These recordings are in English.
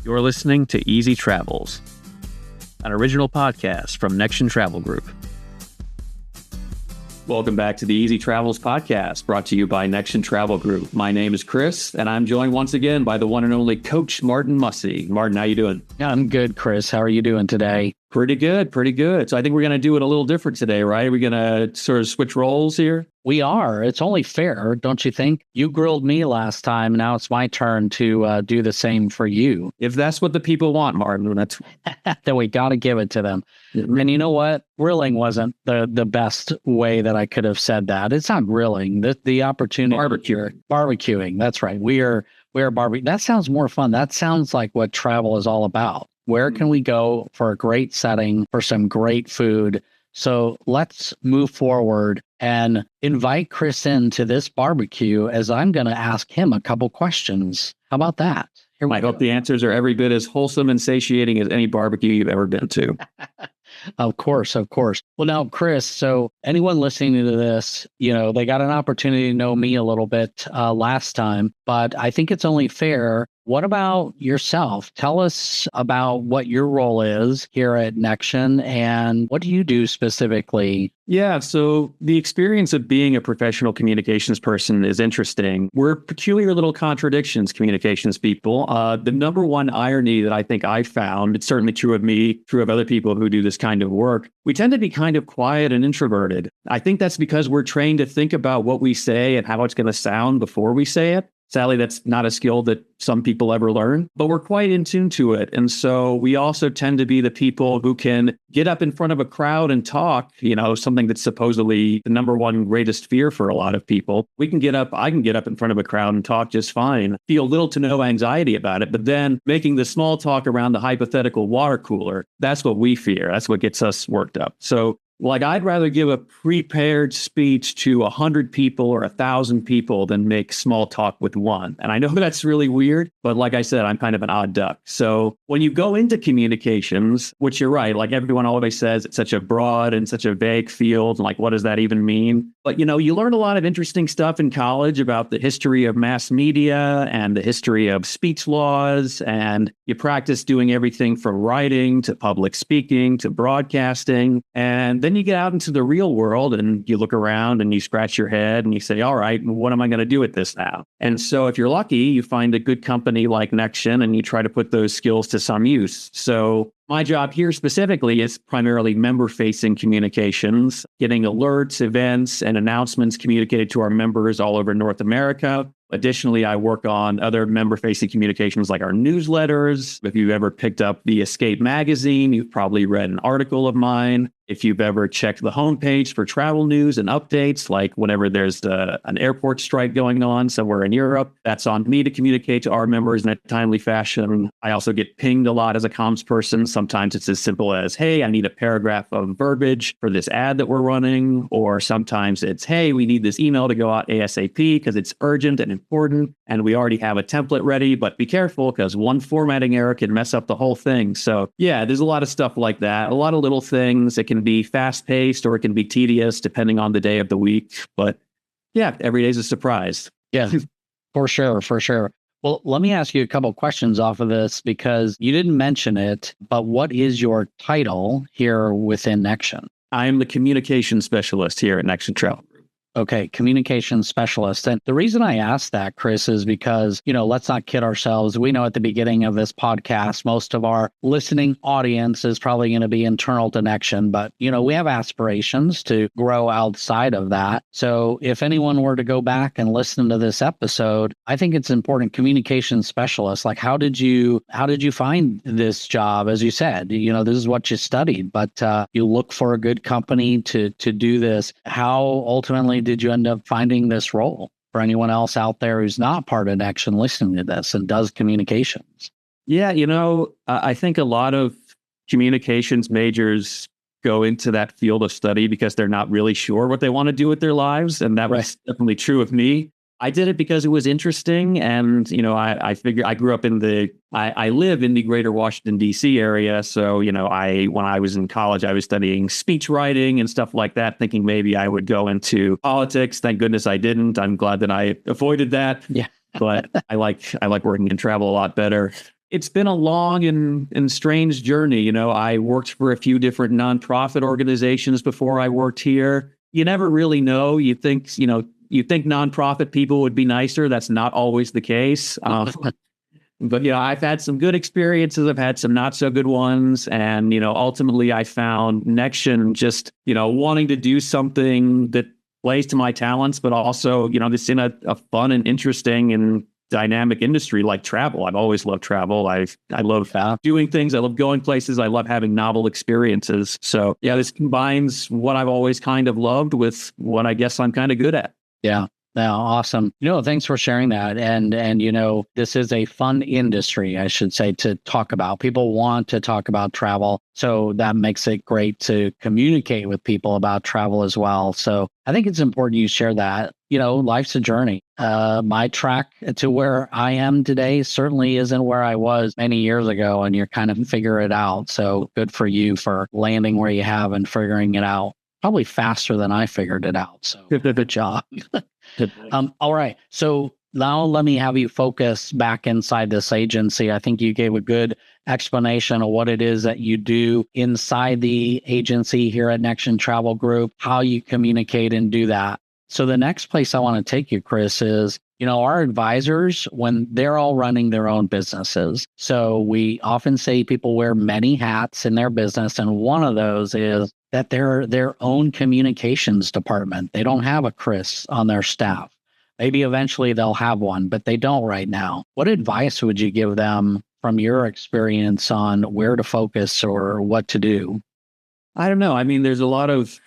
You're listening to Easy Travels, an original podcast from Nexion Travel Group. Welcome back to the Easy Travels podcast, brought to you by Nexion Travel Group. My name is Chris, and I'm joined once again by the one and only Coach Martin Mussy. Martin, how you doing? I'm good, Chris. How are you doing today? Pretty good, pretty good. So I think we're going to do it a little different today, right? We're going to sort of switch roles here. We are. It's only fair, don't you think? You grilled me last time. Now it's my turn to do the same for you. If that's what the people want, Martin, that's then we got to give it to them. And you know what? Grilling wasn't the best way that I could have said that. It's not grilling. The opportunity. Barbecuing. That's right. We are barbecuing. That sounds more fun. That sounds like what travel is all about. Where can we go for a great setting, for some great food? So let's move forward and invite Chris into this barbecue as I'm going to ask him a couple questions. How about that? I hope the answers are every bit as wholesome and satiating as any barbecue you've ever been to. Of course, of course. Well, now, Chris, so anyone listening to this, they got an opportunity to know me a little bit last time, but I think it's only fair. What about yourself? Tell us about what your role is here at Nexion and what do you do specifically? Yeah, so the experience of being a professional communications person is interesting. We're peculiar little contradictions, communications people. The number one irony that I think I found, it's certainly true of me, true of other people who do this kind of work, we tend to be kind of quiet and introverted. I think that's because we're trained to think about what we say and how it's going to sound before we say it. Sadly, that's not a skill that some people ever learn, but we're quite in tune to it. And so we also tend to be the people who can get up in front of a crowd and talk, something that's supposedly the number one greatest fear for a lot of people. I can get up in front of a crowd and talk just fine, feel little to no anxiety about it. But then making the small talk around the hypothetical water cooler, that's what we fear. That's what gets us worked up. So I'd rather give a prepared speech to 100 people or 1,000 people than make small talk with one. And I know that's really weird, but like I said, I'm kind of an odd duck. So when you go into communications, which you're right, like everyone always says, it's such a broad and such a vague field. Like, what does that even mean? But, you learn a lot of interesting stuff in college about the history of mass media and the history of speech laws. And you practice doing everything from writing to public speaking to broadcasting. And then you get out into the real world and you look around and you scratch your head and you say, all right, what am I going to do with this now? And so if you're lucky, you find a good company like Nexion and you try to put those skills to some use. So my job here specifically is primarily member-facing communications, getting alerts, events, and announcements communicated to our members all over North America. Additionally, I work on other member-facing communications like our newsletters. If you've ever picked up the Escape magazine, you've probably read an article of mine. If you've ever checked the homepage for travel news and updates, like whenever there's an airport strike going on somewhere in Europe, that's on me to communicate to our members in a timely fashion. I also get pinged a lot as a comms person. Sometimes it's as simple as, hey, I need a paragraph of verbiage for this ad that we're running. Or sometimes it's, hey, we need this email to go out ASAP because it's urgent and important. And we already have a template ready, but be careful because one formatting error can mess up the whole thing. So yeah, there's a lot of stuff like that. A lot of little things. It can be fast-paced or it can be tedious depending on the day of the week. But yeah, every day is a surprise. Yeah, for sure, for sure. Well, let me ask you a couple of questions off of this because you didn't mention it, but what is your title here within Nexion? I am the communication specialist here at Nexion Travel Group. Okay, communication specialist. And the reason I asked that, Chris, is because, let's not kid ourselves. We know at the beginning of this podcast, most of our listening audience is probably going to be internal to Nexion, but, we have aspirations to grow outside of that. So if anyone were to go back and listen to this episode, I think it's important. Communication specialist, like how did you find this job? As you said, this is what you studied, but you look for a good company to do this. How ultimately did you end up finding this role for anyone else out there who's not part of Nexion listening to this and does communications? Yeah, I think a lot of communications majors go into that field of study because they're not really sure what they want to do with their lives. And that was definitely true of me. I did it because it was interesting. And, I figured I grew up I live in the greater Washington, D.C. area. So, when I was in college, I was studying speech writing and stuff like that, thinking maybe I would go into politics. Thank goodness I didn't. I'm glad that I avoided that. Yeah. But I like working in travel a lot better. It's been a long and strange journey. I worked for a few different nonprofit organizations before I worked here. You never really know. You think nonprofit people would be nicer. That's not always the case. But I've had some good experiences. I've had some not so good ones. And, ultimately I found Nexion just, wanting to do something that plays to my talents, but also, just in a fun and interesting and dynamic industry like travel. I've always loved travel. I love doing things. I love going places. I love having novel experiences. So yeah, this combines what I've always kind of loved with what I guess I'm kind of good at. Yeah. Now, awesome. Thanks for sharing that. And this is a fun industry, I should say, to talk about. People want to talk about travel. So that makes it great to communicate with people about travel as well. So I think it's important you share that. Life's a journey. My track to where I am today certainly isn't where I was many years ago, and you're kind of figure it out. So good for you for landing where you have and figuring it out. Probably faster than I figured it out. So good job. All right. So now let me have you focus back inside this agency. I think you gave a good explanation of what it is that you do inside the agency here at Nexion Travel Group, how you communicate and do that. So the next place I want to take you, Chris, is, our advisors, when they're all running their own businesses. So we often say people wear many hats in their business. And one of those is that they're their own communications department. They don't have a Chris on their staff. Maybe eventually they'll have one, but they don't right now. What advice would you give them from your experience on where to focus or what to do? I don't know. I mean, there's a lot of,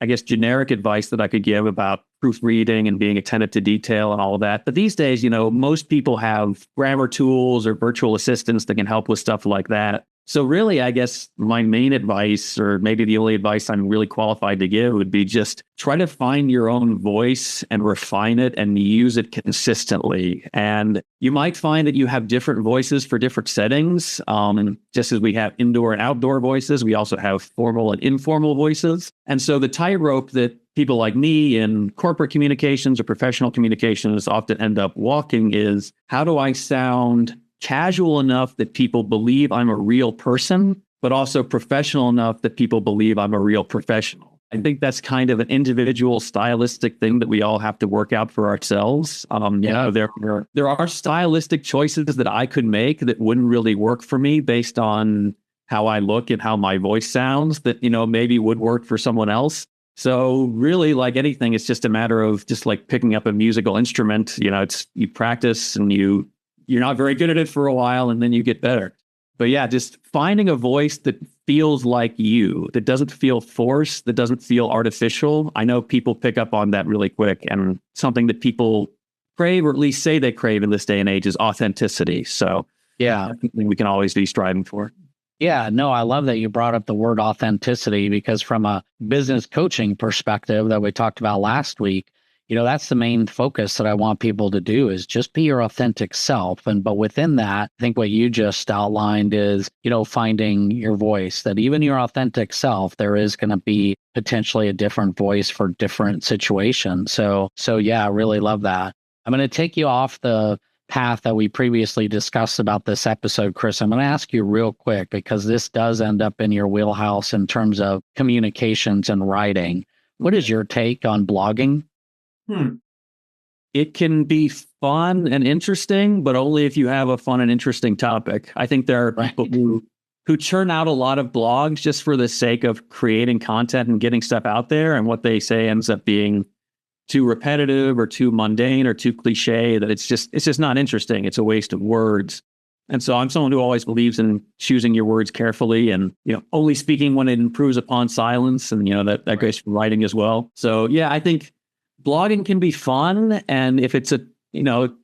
I guess, generic advice that I could give about proofreading and being attentive to detail and all of that. But these days, most people have grammar tools or virtual assistants that can help with stuff like that. So really, I guess my main advice, or maybe the only advice I'm really qualified to give, would be just try to find your own voice and refine it and use it consistently. And you might find that you have different voices for different settings. Just as we have indoor and outdoor voices, we also have formal and informal voices. And so the tightrope that people like me in corporate communications or professional communications often end up walking is, how do I sound casual enough that people believe I'm a real person, but also professional enough that people believe I'm a real professional? I think that's kind of an individual stylistic thing that we all have to work out for ourselves. There are stylistic choices that I could make that wouldn't really work for me based on how I look and how my voice sounds that, maybe would work for someone else. So really, like anything, it's just a matter of just like picking up a musical instrument. You practice and you're not very good at it for a while and then you get better. But yeah, just finding a voice that feels like you, that doesn't feel forced, that doesn't feel artificial. I know people pick up on that really quick, and something that people crave, or at least say they crave in this day and age, is authenticity. So yeah, that's something we can always be striving for. Yeah, no, I love that you brought up the word authenticity, because from a business coaching perspective that we talked about last week, that's the main focus that I want people to do, is just be your authentic self. But within that, I think what you just outlined is, finding your voice, that even your authentic self, there is going to be potentially a different voice for different situations. So yeah, I really love that. I'm going to take you off the path that we previously discussed about this episode, Chris. I'm going to ask you real quick, because this does end up in your wheelhouse in terms of communications and writing. What is your take on blogging? It can be fun and interesting, but only if you have a fun and interesting topic. I think there are people who churn out a lot of blogs just for the sake of creating content and getting stuff out there. And what they say ends up being too repetitive or too mundane or too cliche, that it's just not interesting. It's a waste of words. And so I'm someone who always believes in choosing your words carefully and, only speaking when it improves upon silence. And, that goes for writing as well. So yeah, I think blogging can be fun. And if it's a,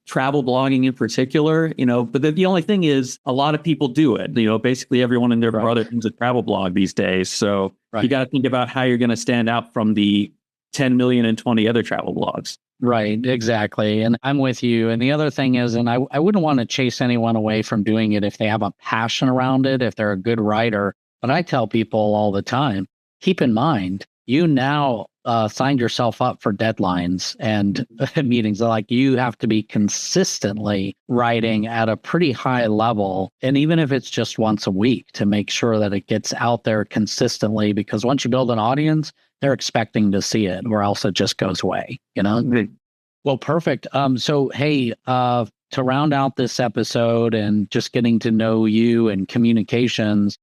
travel blogging in particular, but the only thing is a lot of people do it. Basically everyone and their brother owns a travel blog these days. So you got to think about how you're going to stand out from the 10 million and 20 other travel blogs. Right, exactly. And I'm with you. And the other thing is, and I wouldn't want to chase anyone away from doing it if they have a passion around it, if they're a good writer. But I tell people all the time, keep in mind, you now signed yourself up for deadlines and meetings. Like you have to be consistently writing at a pretty high level. And even if it's just once a week to make sure that it gets out there consistently, because once you build an audience, they're expecting to see it or else it just goes away, you know? Mm-hmm. Well, perfect. So, hey, to round out this episode and just getting to know you and communications,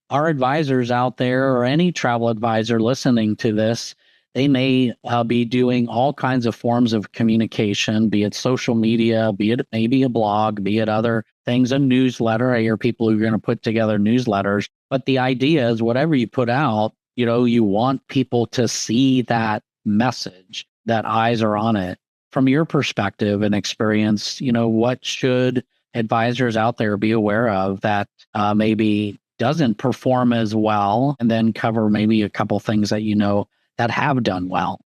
our advisors out there or any travel advisor listening to this, they may be doing all kinds of forms of communication, be it social media, be it maybe a blog, be it other things, a newsletter. I hear people who are going to put together newsletters. But the idea is whatever you put out, you want people to see that message, that eyes are on it. From your perspective and experience, what should advisors out there be aware of that maybe doesn't perform as well, and then cover maybe a couple things that that have done well?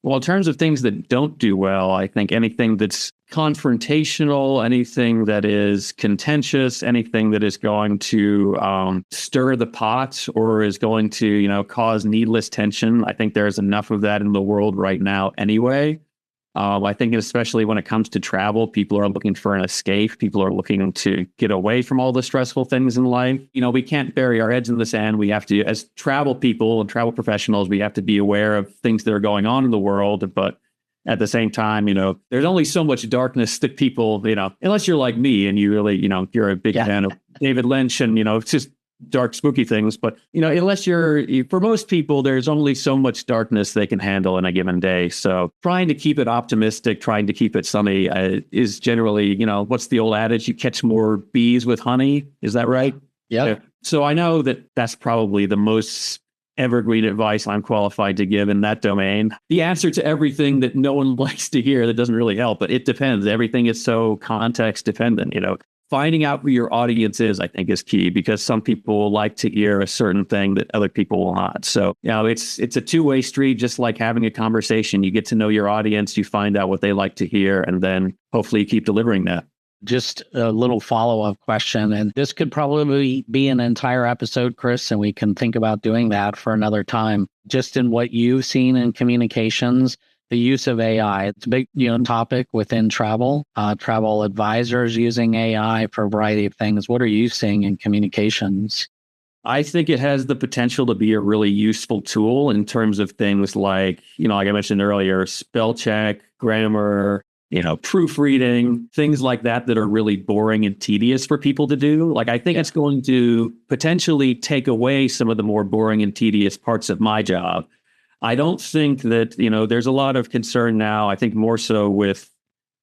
Well, in terms of things that don't do well, I think anything that's confrontational, anything that is contentious, anything that is going to stir the pot or is going to, cause needless tension. I think there's enough of that in the world right now anyway. I think especially when it comes to travel, people are looking for an escape. People are looking to get away from all the stressful things in life. We can't bury our heads in the sand. We have to, as travel people and travel professionals, we have to be aware of things that are going on in the world. But at the same time, there's only so much darkness that people, unless you're like me and you really, you're a big fan of David Lynch and, it's just dark, spooky things. But, unless for most people, there's only so much darkness they can handle in a given day. So trying to keep it optimistic, trying to keep it sunny is generally, what's the old adage? You catch more bees with honey. Is that right? Yeah. So I know that that's probably the most evergreen advice I'm qualified to give in that domain. The answer to everything that no one likes to hear that doesn't really help, but it depends. Everything is so context dependent, Finding out who your audience is, I think, is key because some people like to hear a certain thing that other people will not. So, it's a two-way street, just like having a conversation. You get to know your audience, you find out what they like to hear, and then hopefully you keep delivering that. Just a little follow-up question, and this could probably be an entire episode, Chris, and we can think about doing that for another time. Just in what you've seen in communications, the use of AI. It's a big, topic within travel. Travel advisors using AI for a variety of things. What are you seeing in communications? I think it has the potential to be a really useful tool in terms of things like, like I mentioned earlier, spell check, grammar, proofreading, things like that are really boring and tedious for people to do. Like, I think it's going to potentially take away some of the more boring and tedious parts of my job. I don't think that, there's a lot of concern now, I think more so with,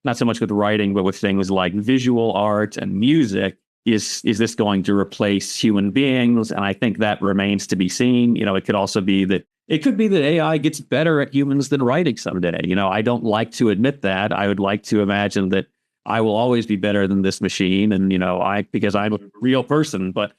not so much with writing, but with things like visual art and music. Is this going to replace human beings? And I think that remains to be seen. It could also be that AI gets better at humans than writing someday. I don't like to admit that. I would like to imagine that I will always be better than this machine. And, because I'm a real person, but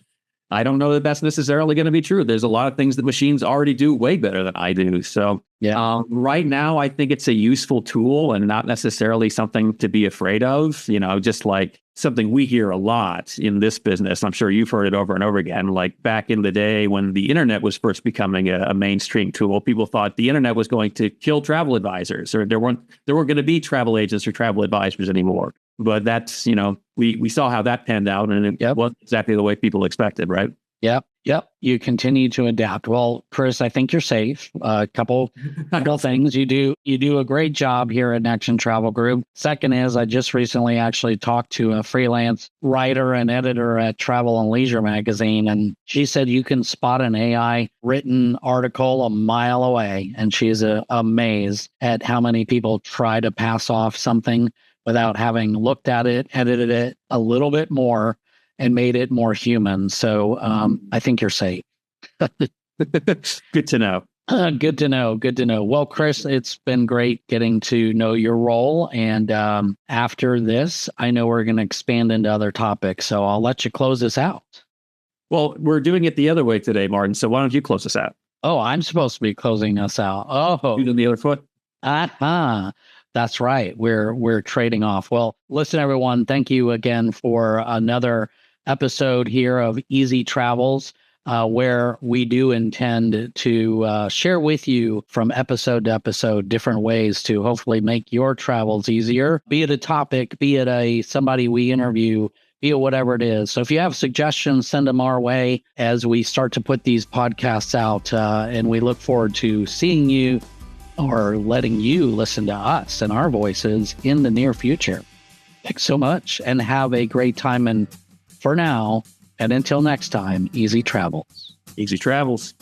I don't know that that's necessarily going to be true. There's a lot of things that machines already do way better than I do. So right now, I think it's a useful tool and not necessarily something to be afraid of, just like something we hear a lot in this business. I'm sure you've heard it over and over again. Like back in the day when the internet was first becoming a mainstream tool, people thought the internet was going to kill travel advisors, or there weren't going to be travel agents or travel advisors anymore. But that's, we saw how that panned out, and it wasn't exactly the way people expected, right? Yep. You continue to adapt. Well, Chris, I think you're safe. A couple things. You do a great job here at Nexion Travel Group. Second is I just recently actually talked to a freelance writer and editor at Travel and Leisure magazine, and she said you can spot an AI written article a mile away, and she's amazed at how many people try to pass off something without having looked at it, edited it a little bit more, and made it more human. So I think you're safe. Good to know. Good to know. Well, Chris, it's been great getting to know your role. And after this, I know we're going to expand into other topics. So I'll let you close this out. Well, we're doing it the other way today, Martin. So why don't you close us out? Oh, I'm supposed to be closing us out. Oh, you doing the other foot? That's right. We're trading off. Well, listen, everyone. Thank you again for another episode here of Easy Travels. where we do intend to share with you from episode to episode different ways to hopefully make your travels easier, be it a topic, be it somebody we interview, be it whatever it is. So if you have suggestions, send them our way as we start to put these podcasts out. And we look forward to seeing you or letting you listen to us and our voices in the near future. Thanks so much and have a great time. And for now, and until next time, easy travels. Easy travels.